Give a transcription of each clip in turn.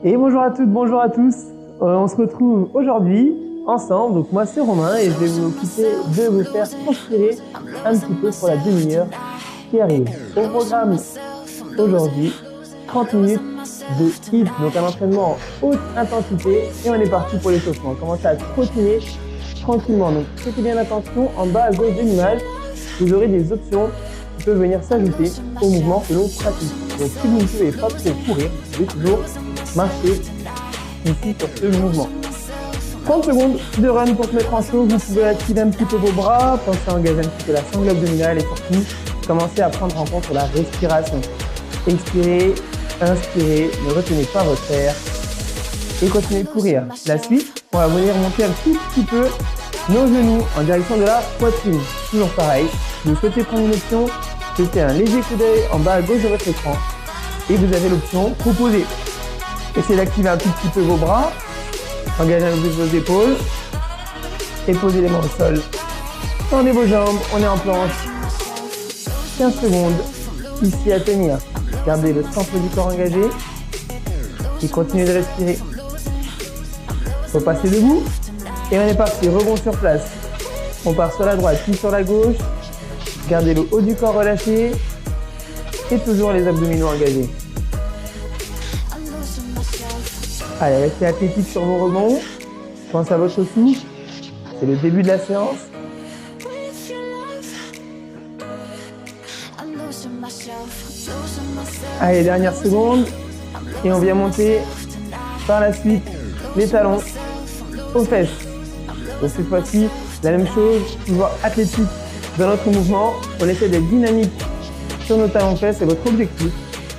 Et bonjour à toutes, bonjour à tous. On se retrouve aujourd'hui ensemble. Donc moi c'est Romain et je vais vous occuper de vous faire transpirer un petit peu pour la demi-heure qui arrive. Au programme aujourd'hui, 30 minutes de HIIT, donc un entraînement en haute intensité. Et on est parti pour l'échauffement. On commence à trottiner tranquillement. Donc prêtez bien attention, en bas à gauche de l'image, vous aurez des options qui peuvent venir s'ajouter au mouvement que l'on pratique. Donc si vous ne pouvez pas trop courir, vous pouvez toujours marcher ici sur ce mouvement. 30 secondes de run pour se mettre en chaud. Vous pouvez activer un petit peu vos bras, pensez à engager un petit peu la sangle abdominale et surtout commencez à prendre en compte la respiration. Expirez, inspirez, ne retenez pas votre air et continuez de courir. La suite, on va venir monter un tout petit peu nos genoux en direction de la poitrine. Toujours pareil, si vous souhaitez prendre une option, jetez un léger coup d'œil en bas à gauche de votre écran et vous avez l'option proposer. Essayez d'activer un tout petit peu vos bras, engagez un peu vos épaules et posez les mains au sol. Tendez vos jambes, on est en planche. 15 secondes ici à tenir. Gardez le centre du corps engagé et continuez de respirer. Repassez debout et on est parti. Rebond sur place. On part sur la droite puis sur la gauche. Gardez le haut du corps relâché et toujours les abdominaux engagés. Allez, restez athlétique sur vos rebonds. Pensez à votre souffle. C'est le début de la séance. Allez, dernière seconde. Et on vient monter par la suite les talons aux fesses. Donc cette fois-ci, la même chose, toujours athlétique dans notre mouvement. On essaie d'être dynamique sur nos talons fesses et votre objectif,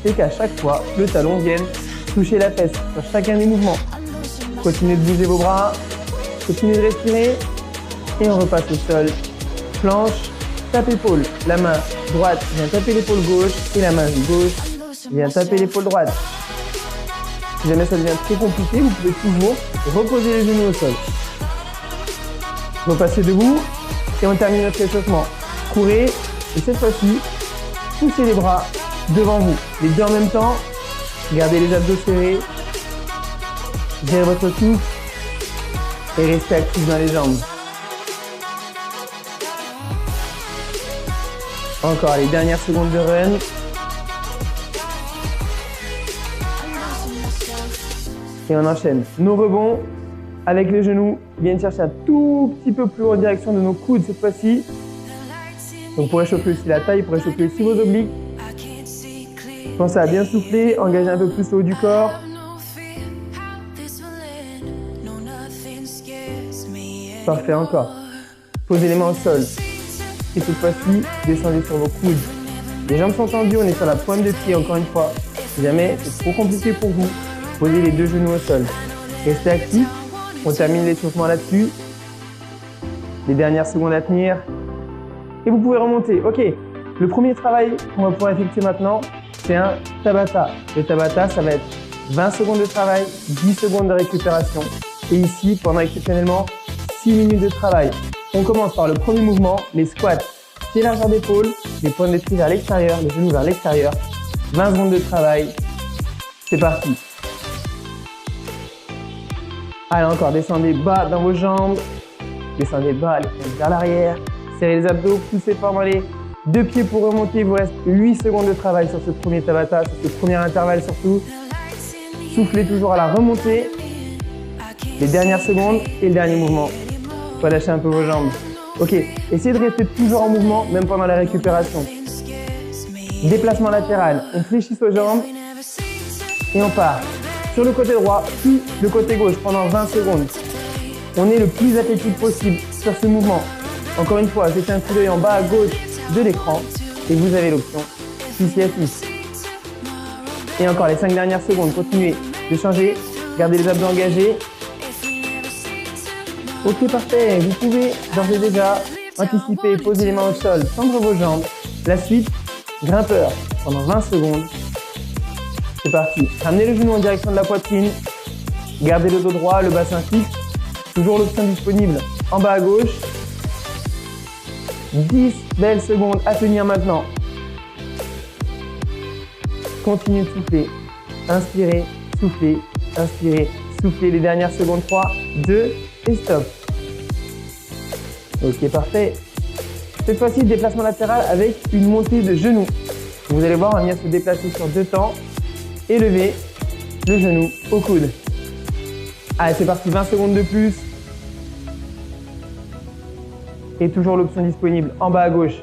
c'est qu'à chaque fois, le talon vienne toucher la fesse sur chacun des mouvements. Continuez de bouger vos bras, continuez de respirer et on repasse au sol. Planche, tape épaule. La main droite vient taper l'épaule gauche et la main gauche vient taper l'épaule droite. Si jamais ça devient très compliqué, vous pouvez toujours reposer les genoux au sol. Repassez debout et on termine notre échauffement. Courez et cette fois-ci, poussez les bras devant vous. Les deux en même temps. Gardez les abdos serrés, gérez votre souffle et restez actif dans les jambes. Encore les dernières secondes de run. Et on enchaîne. Nos rebonds avec les genoux viennent chercher un tout petit peu plus haut en direction de nos coudes cette fois-ci. Donc pour échauffer aussi la taille, pour échauffer aussi vos obliques. Pensez à bien souffler, engagez un peu plus le haut du corps. Parfait, encore. Posez les mains au sol. Et cette fois-ci, descendez sur vos coudes. Les jambes sont tendues, on est sur la pointe de pied encore une fois. Si jamais c'est trop compliqué pour vous, posez les deux genoux au sol. Restez actifs, on termine l'échauffement là-dessus. Les dernières secondes à tenir. Et vous pouvez remonter. Ok, le premier travail qu'on va pouvoir effectuer maintenant, c'est un Tabata. Le Tabata, ça va être 20 secondes de travail, 10 secondes de récupération. Et ici, pendant exceptionnellement 6 minutes de travail. On commence par le premier mouvement, les squats. Pieds largeur d'épaule, les pointes de pied vers l'extérieur, les genoux vers l'extérieur. 20 secondes de travail. C'est parti. Allez, encore, descendez bas dans vos jambes. Descendez bas, les fesses vers l'arrière. Serrez les abdos, poussez fort dans les deux pieds pour remonter. Il vous reste 8 secondes de travail sur ce premier Tabata, sur ce premier intervalle surtout. Soufflez toujours à la remontée. Les dernières secondes et le dernier mouvement. Relâchez un peu vos jambes. Ok, essayez de rester toujours en mouvement, même pendant la récupération. Déplacement latéral, on fléchit aux jambes et on part sur le côté droit, puis le côté gauche pendant 20 secondes. On est le plus athlétique possible sur ce mouvement. Encore une fois, jetez un coup d'œil en bas à gauche de l'écran et vous avez l'option 6 à 6. Et encore les 5 dernières secondes, continuez de changer, gardez les abdos engagés. Ok, parfait, vous pouvez d'ores et déjà anticiper, poser les mains au sol, tendre vos jambes. La suite, grimpeur pendant 20 secondes. C'est parti, ramenez le genou en direction de la poitrine, gardez le dos droit, le bassin fixe. Toujours l'option disponible en bas à gauche. 10 belles secondes à tenir maintenant. Continuez de souffler. Inspirez, soufflez, inspirez, soufflez. Les dernières secondes. 3, 2 et stop. Ok, parfait. Cette fois-ci, déplacement latéral avec une montée de genou. Vous allez voir, on va venir se déplacer sur 2 temps. Élever le genou au coude. Allez, c'est parti, 20 secondes de plus. Et toujours l'option disponible en bas à gauche.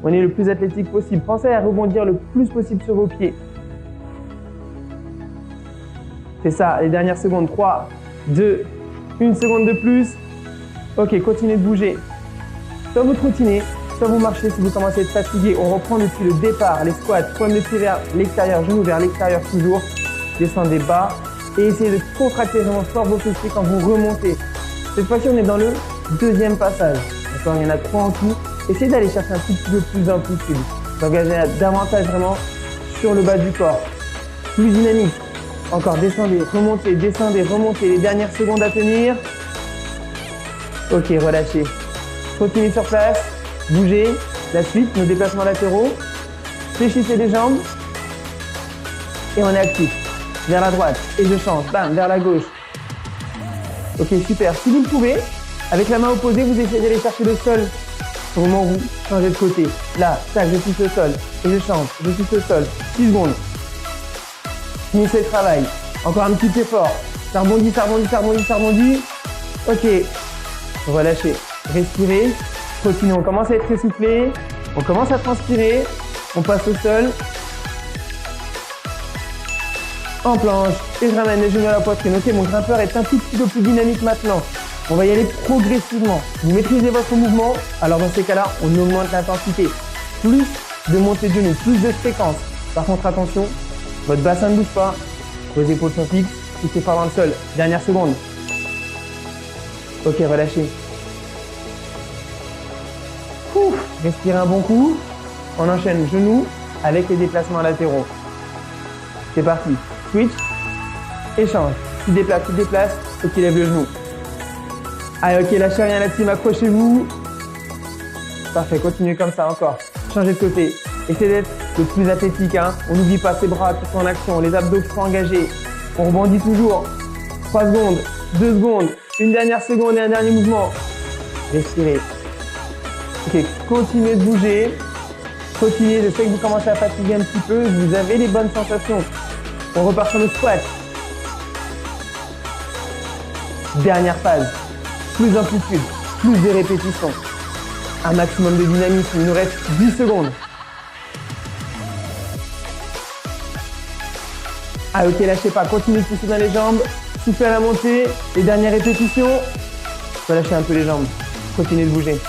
On est le plus athlétique possible. Pensez à rebondir le plus possible sur vos pieds. C'est ça, les dernières secondes. 3, 2, 1 seconde de plus. Ok, continuez de bouger. Soit vous trottinez, soit vous marchez si vous commencez à être fatigué. On reprend depuis le départ. Les squats, pointe de pied vers l'extérieur, genou vers l'extérieur toujours. Descendez bas et essayez de contracter vraiment fort vos fessiers quand vous remontez. Cette fois-ci, on est dans le deuxième passage. D'accord, il y en a 3 en tout. Essayez d'aller chercher un tout petit peu plus d'amplitude. D'engager davantage vraiment sur le bas du corps. Plus dynamique. Encore, descendez, remontez, descendez, remontez. Les dernières secondes à tenir. Ok, relâchez. Continuez sur place. Bougez. La suite, nos déplacements latéraux. Fléchissez les jambes. Et on est actif. Vers la droite. Et je change. Bam, vers la gauche. Ok, super. Si vous le pouvez, avec la main opposée, vous essayez d'aller chercher le sol. Au moment où vous changez de côté. Là, tac, je touche le sol. Et je change. Je touche le sol. 6 secondes. Finissez le travail. Encore un petit effort. Ça rebondit, ça rebondit, ça rebondit, ça rebondit. Ok. Relâchez. Respirez. Continuez. On commence à être essoufflé. On commence à transpirer. On passe au sol. En planche. Et je ramène les genoux à la poitrine. Ok, mon grimpeur est un tout petit peu plus dynamique maintenant. On va y aller progressivement. Vous maîtrisez votre mouvement. Alors dans ces cas-là, on augmente l'intensité. Plus de montée de genoux, plus de fréquence. Par contre, attention, votre bassin ne bouge pas. Vos épaules sont fixes. Poussez fort dans le sol. Dernière seconde. Ok, relâchez. Ouf, respirez un bon coup. On enchaîne genoux avec les déplacements latéraux. C'est parti. Switch. Échange. Qui déplace, et qui lève le genou. Allez, ok, lâchez rien la team, accrochez-vous. Parfait, continuez comme ça encore. Changez de côté. Essayez d'être le plus athlétique. Hein. On n'oublie pas ses bras qui sont en action, les abdos qui sont engagés. On rebondit toujours. 3 secondes, 2 secondes, une dernière seconde et un dernier mouvement. Respirez. Ok, continuez de bouger. Continuez, je sais que vous commencez à fatiguer un petit peu. Vous avez les bonnes sensations. On repart sur le squat. Dernière phase. Plus d'amplitude, plus de répétitions. Un maximum de dynamisme. Il nous reste 10 secondes. Ah ok, lâchez pas. Continuez de pousser dans les jambes. Soufflez à la montée. Les dernières répétitions. Relâchez un peu les jambes. Continuez de bouger.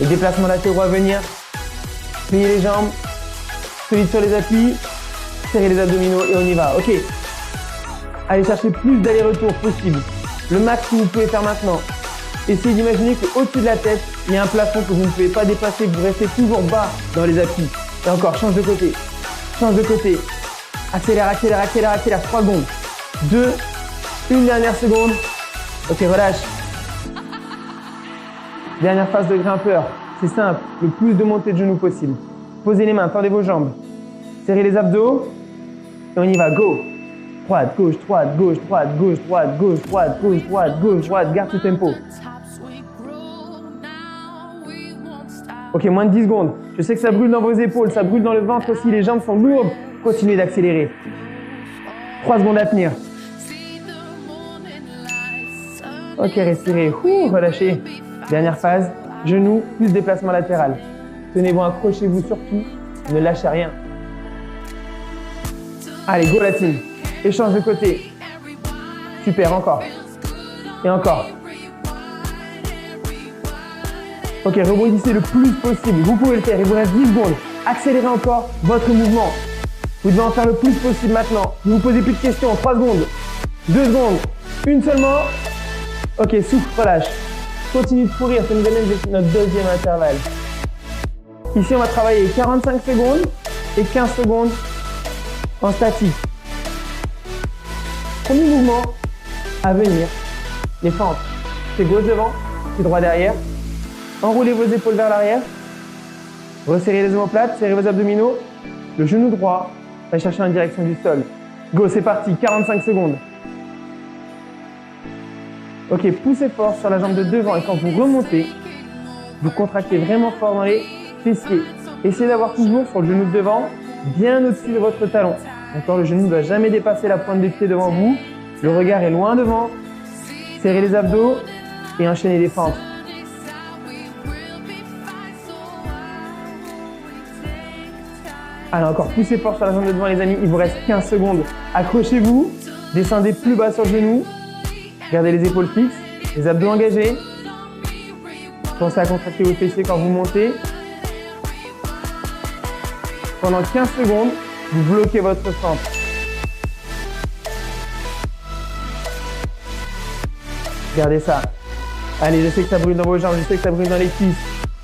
Les déplacements latéraux à venir. Pliez les jambes. Solide sur les appuis. Serrez les abdominaux et on y va. Ok. Allez chercher plus d'aller-retour possible. Le max que vous pouvez faire maintenant. Essayez d'imaginer qu'au-dessus de la tête, il y a un plafond que vous ne pouvez pas dépasser, que vous restez toujours bas dans les appuis. Et encore, change de côté. Change de côté. Accélère, accélère, accélère, accélère. 3 secondes. 2. Une dernière seconde. Ok, relâche. Dernière phase de grimpeur. C'est simple. Le plus de montée de genoux possible. Posez les mains, tendez vos jambes. Serrez les abdos. Et on y va. Go. Droite, gauche, droite, gauche, droite, gauche, droite, gauche, droite, gauche, droite, gauche, droite. Garde ce tempo. Ok, moins de 10 secondes. Je sais que ça brûle dans vos épaules, ça brûle dans le ventre aussi. Les jambes sont lourdes. Continuez d'accélérer. 3 secondes à tenir. Ok, respirez. Relâchez. Dernière phase. Genoux plus déplacement latéral. Tenez-vous, accrochez-vous surtout. Ne lâchez rien. Allez, go la team. Échange de côté. Super, encore. Et encore. Ok, rebondissez le plus possible. Vous pouvez le faire. Il vous reste 10 secondes. Accélérez encore votre mouvement. Vous devez en faire le plus possible maintenant. Ne vous posez plus de questions. 3 secondes. 2 secondes. Une seulement. Ok, souffle, relâche. Continue de courir. Ça nous amène notre deuxième intervalle. Ici, on va travailler 45 secondes et 15 secondes en statique. Premier mouvement à venir. Les fentes. C'est gauche devant, c'est droit derrière. Enroulez vos épaules vers l'arrière. Resserrez les omoplates, serrez vos abdominaux. Le genou droit va chercher en direction du sol. Go, c'est parti, 45 secondes. Ok, poussez fort sur la jambe de devant et quand vous remontez, vous contractez vraiment fort dans les fessiers. Essayez d'avoir toujours sur le genou de devant, bien au-dessus de votre talon. Encore, le genou ne doit jamais dépasser la pointe des pieds devant vous. Le regard est loin devant. Serrez les abdos et enchaînez les fentes. Allez, encore poussez fort sur la jambe de devant les amis, il vous reste 15 secondes. Accrochez-vous, descendez plus bas sur le genou, gardez les épaules fixes, les abdos engagés. Pensez à contracter vos fessiers quand vous montez. Pendant 15 secondes, vous bloquez votre fente. Gardez ça. Allez, je sais que ça brûle dans vos jambes, je sais que ça brûle dans les cuisses.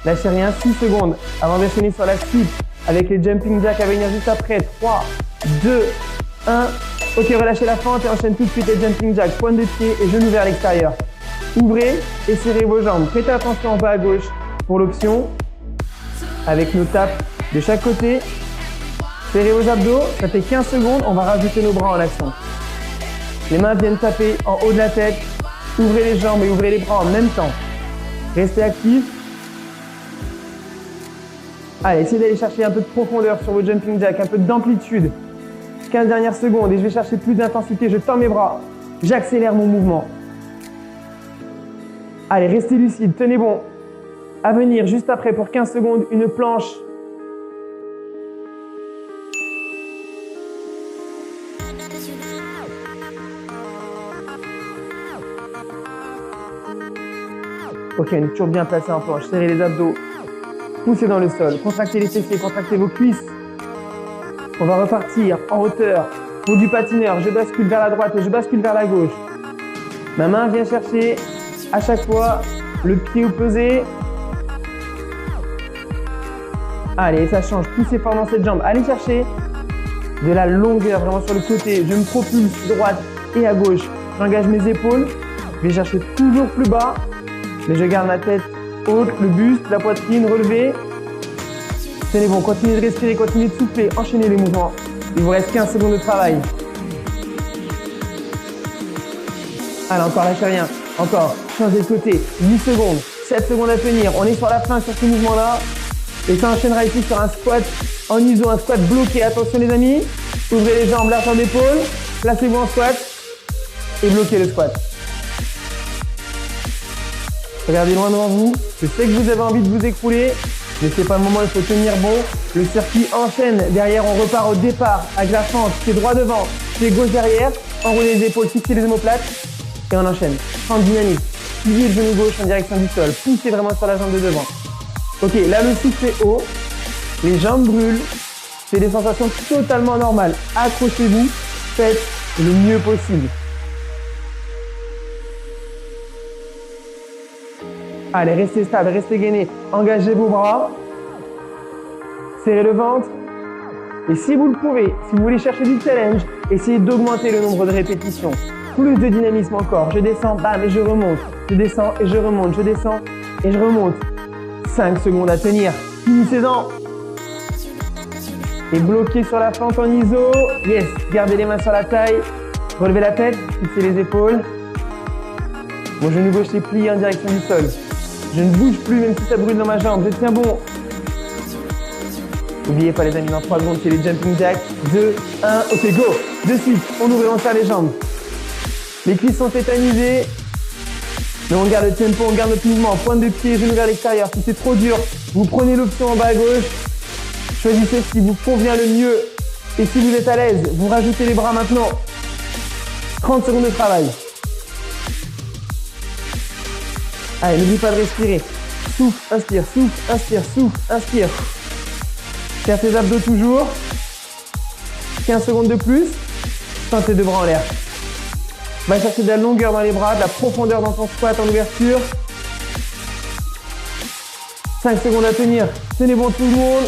Lâchez rien, 6 secondes avant d'enchaîner sur la suite. Avec les jumping jacks à venir juste après. 3, 2, 1. Ok, relâchez la fente et enchaîne tout de suite les jumping jacks. Pointe de pied et genoux vers l'extérieur. Ouvrez et serrez vos jambes. Prêtez attention en bas à gauche pour l'option. Avec nos tapes de chaque côté. Serrez vos abdos. Ça fait 15 secondes. On va rajouter nos bras en action. Les mains viennent taper en haut de la tête. Ouvrez les jambes et ouvrez les bras en même temps. Restez actifs. Allez, essayez d'aller chercher un peu de profondeur sur vos jumping jacks, un peu d'amplitude. 15 dernières secondes et je vais chercher plus d'intensité. Je tends mes bras, j'accélère mon mouvement. Allez, restez lucide, tenez bon. À venir, juste après, pour 15 secondes, une planche. Ok, on est toujours bien placé en planche. Serrez les abdos. Poussez dans le sol, contractez les fessiers, contractez vos cuisses. On va repartir en hauteur pour du patineur. Je bascule vers la droite et je bascule vers la gauche. Ma main vient chercher à chaque fois le pied opposé. Allez, ça change. Poussez fort dans cette jambe. Allez chercher de la longueur vraiment sur le côté. Je me propulse droite et à gauche. J'engage mes épaules. Je vais chercher toujours plus bas, mais je garde ma tête haute, le buste, la poitrine relevée. Tenez bon, continuez de respirer, continuez de souffler, enchaînez les mouvements. Il vous reste 15 secondes de travail. Allez, encore, lâchez rien. Encore, changez de côté. 8 secondes, 7 secondes à tenir. On est sur la fin sur ce mouvement-là. Et ça enchaînera ici sur un squat en iso, un squat bloqué. Attention les amis, ouvrez les jambes, largeur d'épaule. Placez-vous en squat et bloquez le squat. Regardez loin devant vous. Je sais que vous avez envie de vous écrouler, mais c'est pas le moment, il faut tenir bon. Le circuit enchaîne. Derrière, on repart au départ avec la fente, pied droit devant, pied gauche derrière. Enroulez les épaules, fixez les omoplates et on enchaîne. Fente dynamique. Pliez le genou gauche en direction du sol. Poussez vraiment sur la jambe de devant. Ok, là le souffle est haut. Les jambes brûlent. C'est des sensations totalement normales. Accrochez-vous. Faites le mieux possible. Allez, restez stable, restez gainé. Engagez vos bras. Serrez le ventre. Et si vous le pouvez, si vous voulez chercher du challenge, essayez d'augmenter le nombre de répétitions. Plus de dynamisme encore. Je descends, bam, et je remonte. Je descends et je remonte. Je descends et je remonte. 5 secondes à tenir. Finissez-en. Et bloquez sur la fente en iso. Yes. Gardez les mains sur la taille. Relevez la tête. Fixez les épaules. Mon genou gauche est plié en direction du sol. Je ne bouge plus même si ça brûle dans ma jambe. Je tiens bon. N'oubliez pas les amis, dans 3 secondes, c'est les jumping jacks. 2, 1, ok, go. De suite, on ouvre et on serre les jambes. Les cuisses sont tétanisées. Mais on garde le tempo, on garde notre mouvement. Pointe de pied, genou vers l'extérieur. Si c'est trop dur, vous prenez l'option en bas à gauche. Choisissez ce qui vous convient le mieux. Et si vous êtes à l'aise, vous rajoutez les bras maintenant. 30 secondes de travail. Allez, n'oublie pas de respirer. Souffle, inspire, souffle, inspire, souffle, inspire. Serre tes abdos toujours. 15 secondes de plus. Tends tes deux bras en l'air. Va chercher de la longueur dans les bras, de la profondeur dans ton squat en ouverture. 5 secondes à tenir. Tenez bon tout le monde.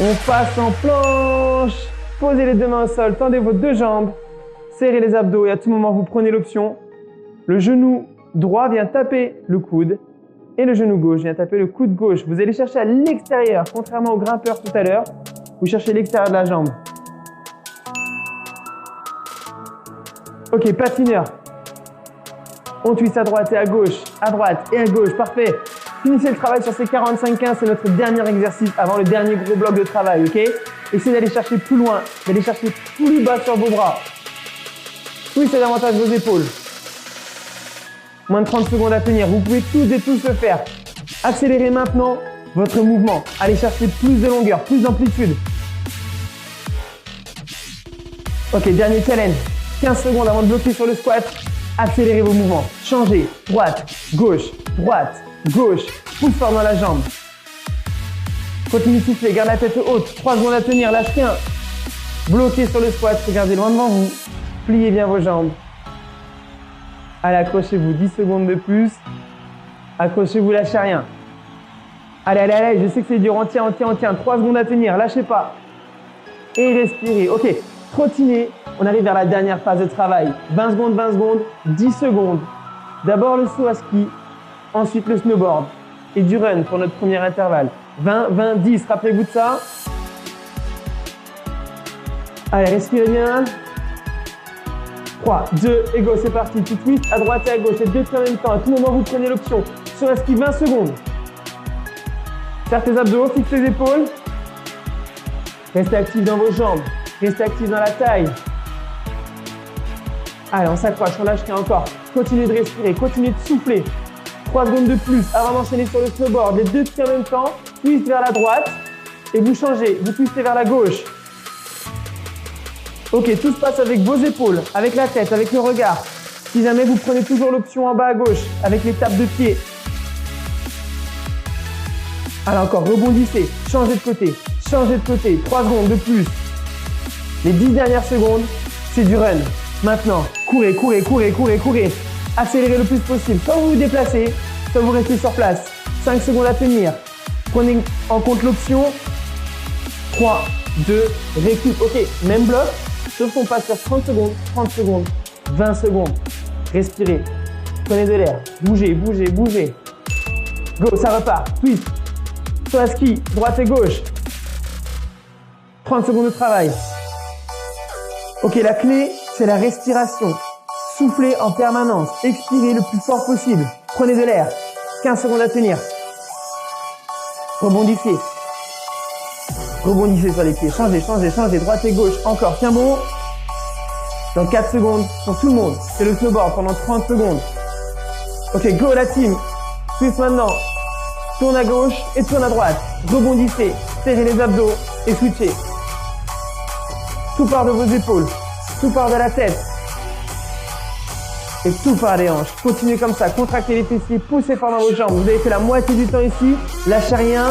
On passe en planche. Posez les deux mains au sol, tendez vos deux jambes. Serrez les abdos et à tout moment, vous prenez l'option. Le genou droit vient taper le coude et le genou gauche vient taper le coude gauche. Vous allez chercher à l'extérieur, contrairement au grimpeur tout à l'heure. Vous cherchez l'extérieur de la jambe. Ok, patineur. On twist à droite et à gauche et à gauche. Parfait. Finissez le travail sur ces 45-15. C'est notre dernier exercice avant le dernier gros bloc de travail, ok? Essayez d'aller chercher plus loin, d'aller chercher plus bas sur vos bras. Twistez davantage vos épaules. Moins de 30 secondes à tenir. Vous pouvez toutes et tous le faire. Accélérez maintenant votre mouvement. Allez chercher plus de longueur, plus d'amplitude. Ok, dernier challenge. 15 secondes avant de bloquer sur le squat. Accélérez vos mouvements. Changez. Droite, gauche, pousse fort dans la jambe. Continue de souffler, garde la tête haute. 3 secondes à tenir, lâche rien. Bloquez sur le squat, regardez loin devant vous. Pliez bien vos jambes. Allez, accrochez-vous 10 secondes de plus. Accrochez-vous, lâchez rien. Allez, allez, allez, je sais que c'est dur. On tient. 3 secondes à tenir, lâchez pas. Et respirez. Ok, trottinez. On arrive vers la dernière phase de travail. 20 secondes, 10 secondes. D'abord le saut à ski, ensuite le snowboard et du run pour notre premier intervalle. 20, 10, rappelez-vous de ça. Allez, respirez bien. 3, 2, et go, c'est parti. Tu twists à droite et à gauche, les deux en même temps. À tout moment, vous prenez l'option. Sur la ski, 20 secondes. Serre tes abdos, fixe les épaules. Restez actif dans vos jambes. Restez actif dans la taille. Allez, on s'accroche, on lâche rien encore. Continuez de respirer, continuez de souffler. 3 secondes de plus avant d'enchaîner sur le snowboard. Les deux pieds en même temps. Twist vers la droite. Et vous changez, vous twistez vers la gauche. Ok, tout se passe avec vos épaules, avec la tête, avec le regard. Si jamais vous prenez toujours l'option en bas à gauche, avec les tapes de pied. Allez, encore, rebondissez. Changez de côté. 3 secondes de plus. Les 10 dernières secondes, c'est du run. Maintenant, courez. Accélérez le plus possible. Soit vous vous déplacez, soit vous restez sur place. 5 secondes à tenir. Prenez en compte l'option 3, 2, récup. Ok, même bloc, sauf qu'on passe sur 30 secondes, 20 secondes. Respirez. Prenez de l'air. Bougez. Go, ça repart. Twist. Sur la ski, droite et gauche. 30 secondes de travail. Ok, la clé, c'est la respiration. Soufflez en permanence. Expirez le plus fort possible. Prenez de l'air. 15 secondes à tenir. Rebondissez. Rebondissez sur les pieds. Changez. Droite et gauche. Encore. Tiens bon. Dans 4 secondes. Pour tout le monde. C'est le snowboard pendant 30 secondes. Ok, go la team. Twist maintenant. Tourne à gauche et tourne à droite. Rebondissez. Serrez les abdos et switchez. Tout part de vos épaules. Tout part de la tête. Et tout par les hanches. Continuez comme ça. Contractez les fessiers. Poussez fort dans vos jambes. Vous avez fait la moitié du temps ici. Lâchez rien.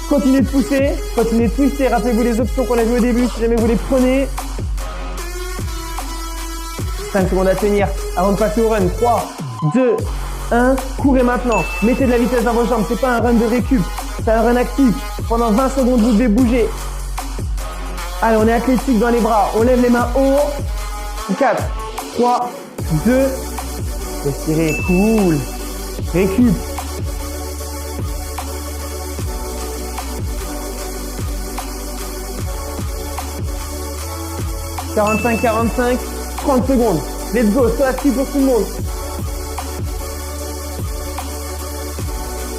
Continuez de pousser. Continuez de twister. Rappelez-vous les options qu'on a vues au début. Si jamais vous les prenez. 5 secondes à tenir avant de passer au run. 3, 2, 1. Courez maintenant. Mettez de la vitesse dans vos jambes. C'est pas un run de récup. C'est un run actif. Pendant 20 secondes, vous devez bouger. Allez, on est athlétique dans les bras. On lève les mains haut. 4, 3, 2. Respirez, cool. Récup. « 45, 30 secondes. Let's go, soit actif pour tout le monde.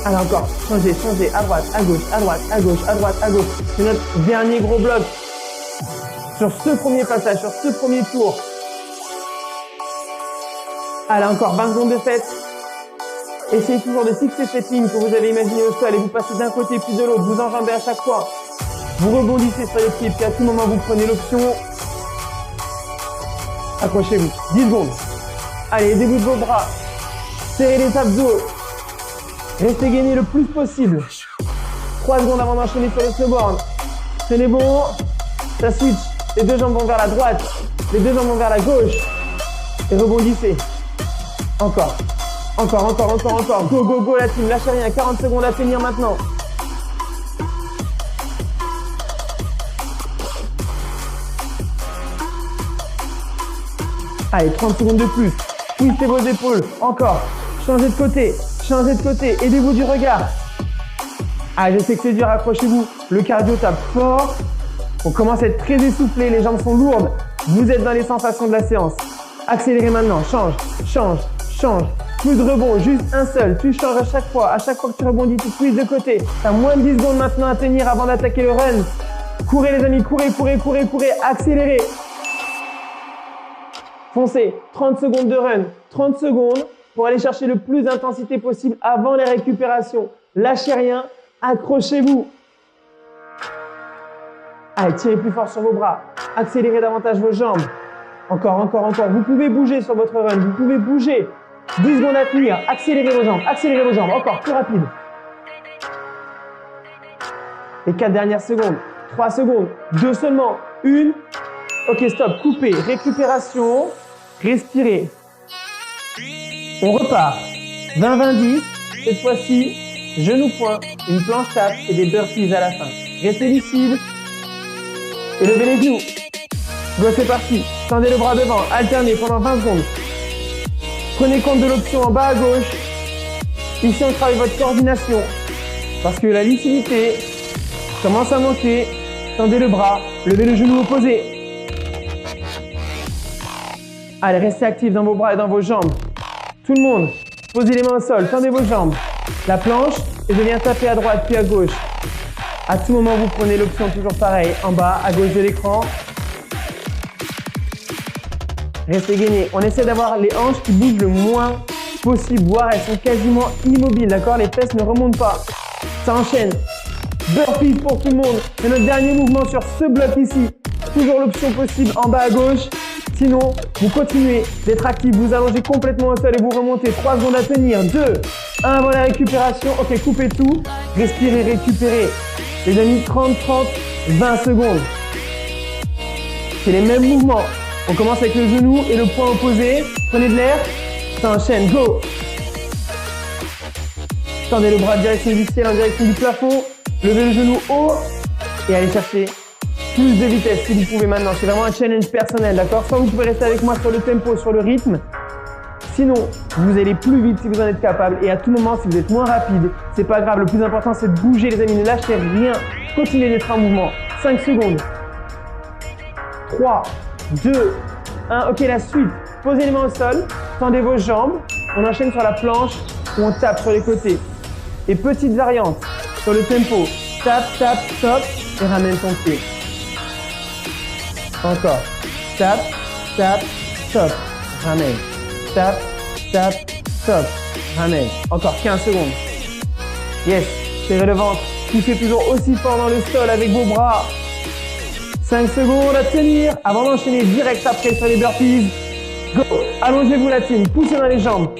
Allez, encore. Changez. À droite, à gauche. C'est notre dernier gros bloc. Sur ce premier passage, sur ce premier tour. Allez, encore 20 secondes de fête. Essayez toujours de fixer cette ligne que vous avez imaginée au sol et vous passez d'un côté puis de l'autre. Vous enjambez à chaque fois. Vous rebondissez sur les pieds puis à tout moment vous prenez l'option. Accrochez-vous. 10 secondes. Allez, aidez-vous de vos bras. Serrez les abdos. Restez gainé le plus possible. 3 secondes avant d'enchaîner sur le snowboard. Tenez bon. Ça switch. Les deux jambes vont vers la droite. Les deux jambes vont vers la gauche. Et rebondissez. Encore. Go la team. Lâchez rien. 40 secondes à tenir maintenant. Allez, 30 secondes de plus. Twistez vos épaules. Encore. Changez de côté. Aidez-vous du regard. Ah, je sais que c'est dur. Accrochez-vous. Le cardio tape fort. On commence à être très essoufflé, les jambes sont lourdes. Vous êtes dans les sensations de la séance. Accélérez maintenant, change, change, change. Plus de rebond, juste un seul. Tu changes à chaque fois. À chaque fois que tu rebondis, tu switches de côté. Tu as moins de 10 secondes maintenant à tenir avant d'attaquer le run. Courez les amis, courez, courez, courez, courez. Accélérez. Foncez. 30 secondes de run. 30 secondes pour aller chercher le plus d'intensité possible avant les récupérations. Lâchez rien. Accrochez-vous. Allez, tirez plus fort sur vos bras. Accélérez davantage vos jambes. Encore, encore, encore. Vous pouvez bouger sur votre run. Vous pouvez bouger. 10 secondes à tenir. Accélérez vos jambes. Accélérez vos jambes. Encore, plus rapide. Les 4 dernières secondes. 3 secondes. 2 seulement. 1. Ok, stop. Coupez. Récupération. Respirez. On repart. 20-20-10. Cette fois-ci, genou point, une planche tape et des burpees à la fin. Restez lucide. Et levez les genoux. Go, c'est parti. Tendez le bras devant. Alternez pendant 20 secondes. Prenez compte de l'option en bas à gauche. Ici, on travaille votre coordination. Parce que la lucidité commence à manquer. Tendez le bras. Levez le genou opposé. Allez, restez actifs dans vos bras et dans vos jambes. Tout le monde, posez les mains au sol. Tendez vos jambes. La planche et je viens taper à droite puis à gauche. À tout moment, vous prenez l'option toujours pareil. En bas, à gauche de l'écran. Restez gainés. On essaie d'avoir les hanches qui bougent le moins possible, voire elles sont quasiment immobiles, d'accord? Les fesses ne remontent pas. Ça enchaîne. Burpees pour tout le monde. C'est notre dernier mouvement sur ce bloc ici. Toujours l'option possible en bas à gauche. Sinon, vous continuez d'être actif. Vous allongez complètement au sol et vous remontez. 3 secondes à tenir. 2, 1 avant la récupération. Ok, coupez tout. Respirez, récupérez. Les amis, 30, 30, 20 secondes. C'est les mêmes mouvements. On commence avec le genou et le poing opposé. Prenez de l'air. Ça enchaîne. Go. Tendez le bras en direction du ciel, en direction du plafond. Levez le genou haut et allez chercher plus de vitesse si vous pouvez maintenant. C'est vraiment un challenge personnel, d'accord? Soit vous pouvez rester avec moi sur le tempo, sur le rythme. Sinon, vous allez plus vite si vous en êtes capable. Et à tout moment, si vous êtes moins rapide, c'est pas grave. Le plus important, c'est de bouger, les amis. Ne lâchez rien. Continuez d'être en mouvement. 5 secondes. 3, 2, 1. Ok, la suite. Posez les mains au sol. Tendez vos jambes. On enchaîne sur la planche ou on tape sur les côtés. Et petite variante sur le tempo. Tape, tape, stop et ramène ton pied. Encore. Tape, tape, stop. Ramène. Tape, tape, stop. Ramène. Encore 15 secondes. Yes. Serrez le ventre. Poussez toujours aussi fort dans le sol avec vos bras. 5 secondes à tenir avant d'enchaîner direct après sur les burpees. Go. Allongez-vous la team. Poussez dans les jambes.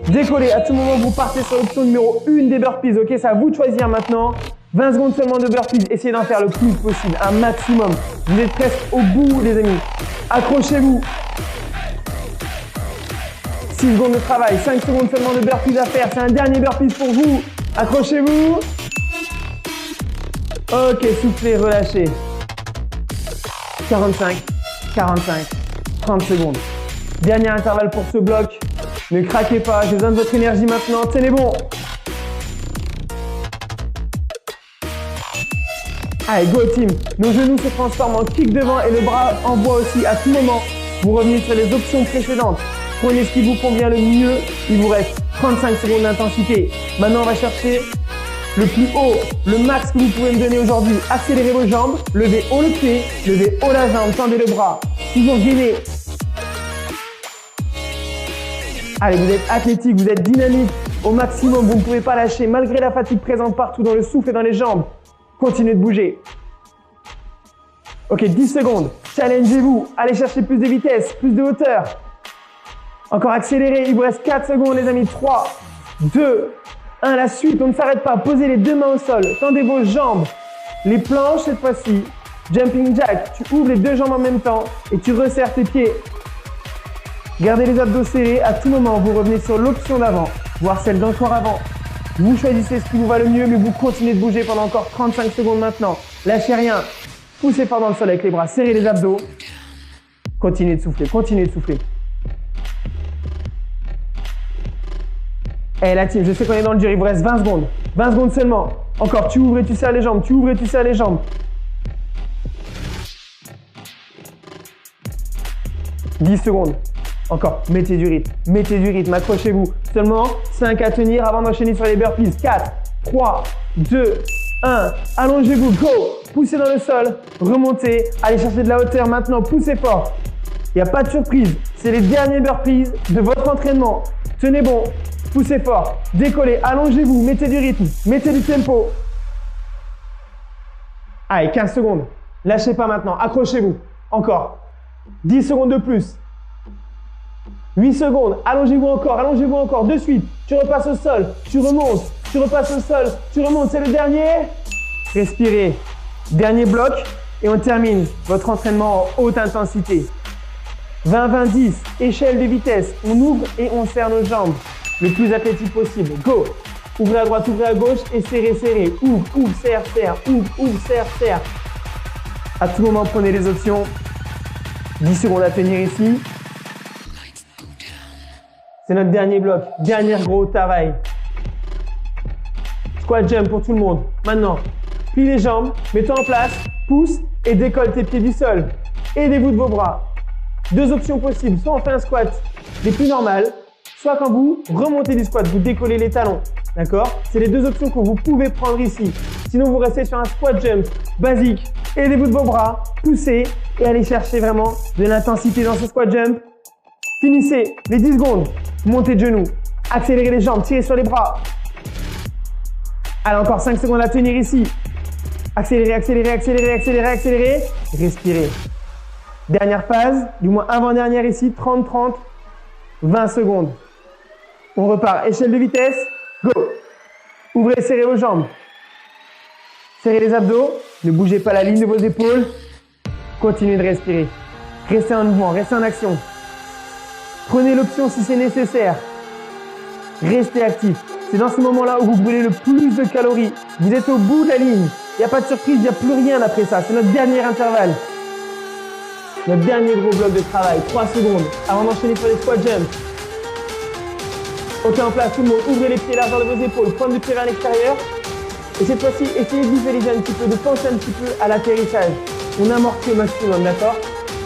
Décollez. À tout moment, vous partez sur l'option numéro 1 des burpees. Ok, c'est à vous de choisir maintenant. 20 secondes seulement de burpees. Essayez d'en faire le plus possible. Un maximum. Vous êtes presque au bout, les amis. Accrochez-vous. 6 secondes de travail. 5 secondes seulement de burpees à faire. C'est un dernier burpees pour vous. Accrochez-vous. Ok, soufflez, relâchez. 45, 45, 30 secondes. Dernier intervalle pour ce bloc. Ne craquez pas, j'ai besoin de votre énergie maintenant. Tenez bon. Allez, go team. Nos genoux se transforment en kick devant et le bras envoie aussi. À tout moment, vous revenez sur les options précédentes. Prenez ce qui vous convient le mieux. Il vous reste 35 secondes d'intensité. Maintenant, on va chercher le plus haut, le max que vous pouvez me donner aujourd'hui. Accélérez vos jambes, levez haut le pied, levez haut la jambe, tendez le bras. Toujours gainé. Allez, vous êtes athlétique, vous êtes dynamique au maximum. Vous ne pouvez pas lâcher malgré la fatigue présente partout dans le souffle et dans les jambes. Continuez de bouger. Ok, 10 secondes. Challengez-vous. Allez chercher plus de vitesse, plus de hauteur. Encore accélérez. Il vous reste 4 secondes, les amis. 3, 2, 1. La suite, on ne s'arrête pas. Posez les 2 mains au sol. Tendez vos jambes. Les planches, cette fois-ci. Jumping jack. Tu ouvres les 2 jambes en même temps et tu resserres tes pieds. Gardez les abdos serrés. À tout moment, vous revenez sur l'option d'avant, voire celle d'encore avant. Vous choisissez ce qui vous va le mieux, mais vous continuez de bouger pendant encore 35 secondes maintenant. Lâchez rien. Poussez fort dans le sol avec les bras. Serrez les abdos. Continuez de souffler. Continuez de souffler. Eh la team, je sais qu'on est dans le dur. Il vous reste 20 secondes. 20 secondes seulement. Encore, tu ouvres et tu serres les jambes. Tu ouvres et tu serres les jambes. 10 secondes. Encore, mettez du rythme, accrochez-vous. Seulement 5 à tenir avant d'enchaîner sur les burpees. 4, 3, 2, 1. Allongez-vous, go. Poussez dans le sol, remontez, allez chercher de la hauteur maintenant, poussez fort. Il n'y a pas de surprise, c'est les derniers burpees de votre entraînement. Tenez bon, poussez fort, décollez, allongez-vous, mettez du rythme, mettez du tempo. Allez, 15 secondes. Lâchez pas maintenant, accrochez-vous. Encore. 10 secondes de plus. 8 secondes, allongez-vous encore, de suite. Tu repasses au sol, tu remontes, tu repasses au sol, tu remontes, c'est le dernier. Respirez. Dernier bloc et on termine votre entraînement en haute intensité. 20-20-10, échelle de vitesse. On ouvre et on serre nos jambes le plus athlétique possible. Go! Ouvrez à droite, ouvrez à gauche et serrez, serrez. Ouvre, serre, serre. Ouvre, serre, serre. À tout moment, prenez les options. 10 secondes à tenir ici. C'est notre dernier bloc, dernier gros travail. Squat jump pour tout le monde. Maintenant, plie les jambes, mets-toi en place, pousse et décolle tes pieds du sol. Aidez-vous de vos bras. Deux options possibles, soit on fait un squat les plus normales, soit quand vous remontez du squat, vous décollez les talons. D'accord? C'est les deux options que vous pouvez prendre ici. Sinon, vous restez sur un squat jump basique. Aidez-vous de vos bras, poussez et allez chercher vraiment de l'intensité dans ce squat jump. Finissez les 10 secondes. Montez de genoux, accélérez les jambes, tirez sur les bras. Allez, encore 5 secondes à tenir ici. Accélérez, accélérez, accélérez, accélérez, accélérez. Respirez. Dernière phase, du moins avant-dernière ici, 30-30, 20 secondes. On repart, échelle de vitesse, go. Ouvrez, serrez vos jambes. Serrez les abdos, ne bougez pas la ligne de vos épaules. Continuez de respirer. Restez en mouvement, restez en action. Prenez l'option si c'est nécessaire. Restez actif. C'est dans ce moment-là où vous brûlez le plus de calories. Vous êtes au bout de la ligne. Il n'y a pas de surprise, il n'y a plus rien après ça. C'est notre dernier intervalle. Notre dernier gros bloc de travail. 3 secondes avant d'enchaîner sur les squat jumps. Ok, en place, tout le monde. Ouvrez les pieds, largeur de vos épaules. Pointe de pied vers l'extérieur. Et cette fois-ci, essayez de visualiser un petit peu, de penser un petit peu à l'atterrissage. On amortit au maximum, d'accord?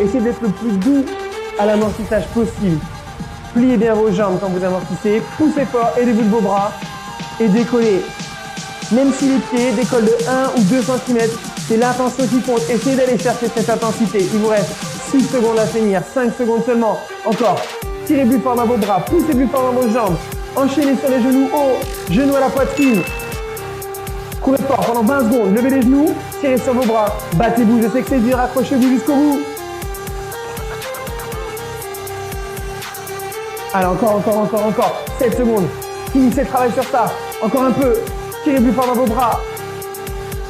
Essayez d'être le plus doux à l'amortissage possible. Pliez bien vos jambes quand vous amortissez, poussez fort, aidez-vous de vos bras et décollez. Même si les pieds décollent de 1 ou 2 cm, c'est l'intention qui compte. Essayez d'aller chercher cette intensité. Il vous reste 6 secondes à finir, 5 secondes seulement. Encore. Tirez plus fort dans vos bras, poussez plus fort dans vos jambes. Enchaînez sur les genoux hauts, genoux à la poitrine. Courez fort pendant 20 secondes, levez les genoux, tirez sur vos bras, battez-vous, je sais que c'est dur, accrochez-vous jusqu'au bout. Allez, encore. 7 secondes. Finissez le travail sur ça. Encore un peu. Tirez plus fort dans vos bras.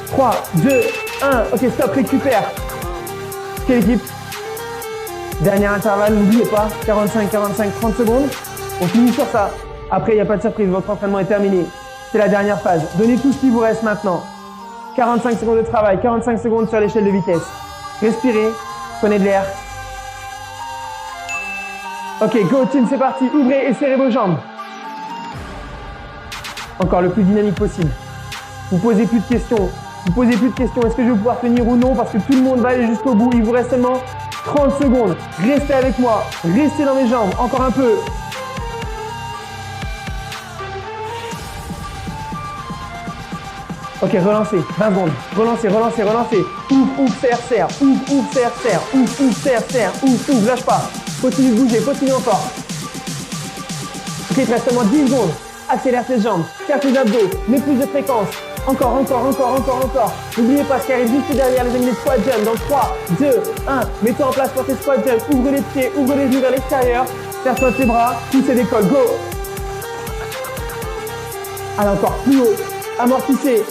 3, 2, 1. Ok, stop, récupère. Quelle équipe? Dernier intervalle, n'oubliez pas. 45, 30 secondes. On finit sur ça. Après, il n'y a pas de surprise. Votre entraînement est terminé. C'est la dernière phase. Donnez tout ce qui vous reste maintenant. 45 secondes de travail. 45 secondes sur l'échelle de vitesse. Respirez. Prenez de l'air. Ok, go team, c'est parti. Ouvrez et serrez vos jambes. Encore le plus dynamique possible. Vous posez plus de questions. Est-ce que je vais pouvoir tenir ou non? Parce que tout le monde va aller jusqu'au bout. Il vous reste seulement 30 secondes. Restez avec moi. Restez dans mes jambes. Encore un peu. Ok, relancez. 20 secondes. Relancez. Ouvre, serre. Ouvre, serre. Ouvre. Lâche pas. Continue de bouger, continue encore. Ok, il te reste seulement 10 secondes. Accélère tes jambes, serre tes abdos, mets plus de fréquence. Encore. N'oubliez pas ce qui arrive juste derrière les amis, les squat jumps. Dans 3, 2, 1. Mets-toi en place pour tes squat jumps. Ouvre les pieds, ouvre les genoux vers l'extérieur. Serre-toi tes bras, pousse et décolle. Go. Allez, encore plus haut. Amortissez.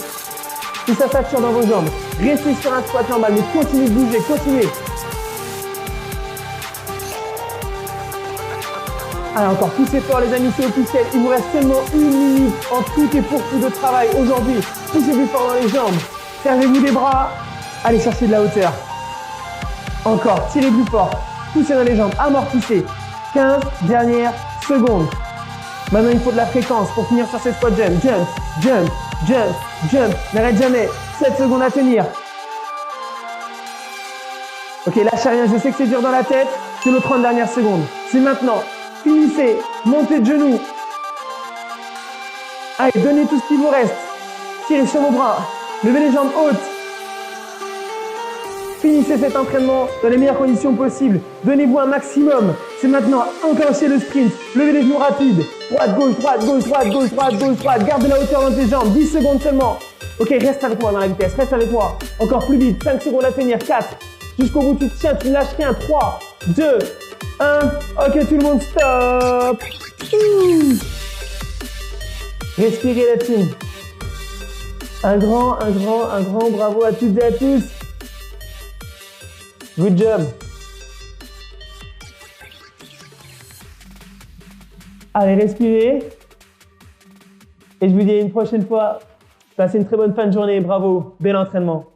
Si ça sature dans vos jambes, restez sur un squat normal, mais continuez de bouger, continuez. Allez, encore poussez fort les amis, c'est officiel. Il vous reste seulement 1 minute en tout et pour tout de travail aujourd'hui. Poussez plus fort dans les jambes. Servez-vous des bras. Allez chercher de la hauteur. Encore, tirez plus fort. Poussez dans les jambes, amortissez. 15 dernières secondes. Maintenant, il faut de la fréquence pour finir sur ces squat jump. Jump. N'arrête jamais. 7 secondes à tenir. Ok, lâchez rien, je sais que c'est dur dans la tête. C'est nos 30 dernières secondes. C'est maintenant. Finissez. Montez de genoux. Allez, donnez tout ce qu'il vous reste. Tirez sur vos bras. Levez les jambes hautes. Finissez cet entraînement dans les meilleures conditions possibles. Donnez-vous un maximum. C'est maintenant. Enclenchez le sprint. Levez les genoux rapides. Droite, gauche, droite, gauche, droite, gauche, droite, gauche, droite. Garde de la hauteur dans tes jambes. 10 secondes seulement. Ok, reste avec moi dans la vitesse. Reste avec moi. Encore plus vite. 5 secondes à tenir. 4. Jusqu'au bout, tu te tiens. Tu ne lâches rien. 3, 2, 1. Ok, tout le monde, stop. Respirez la team. Un grand bravo à toutes et à tous. Good job. Allez, respirez. Et je vous dis à une prochaine fois. Passez une très bonne fin de journée. Bravo. Bel entraînement.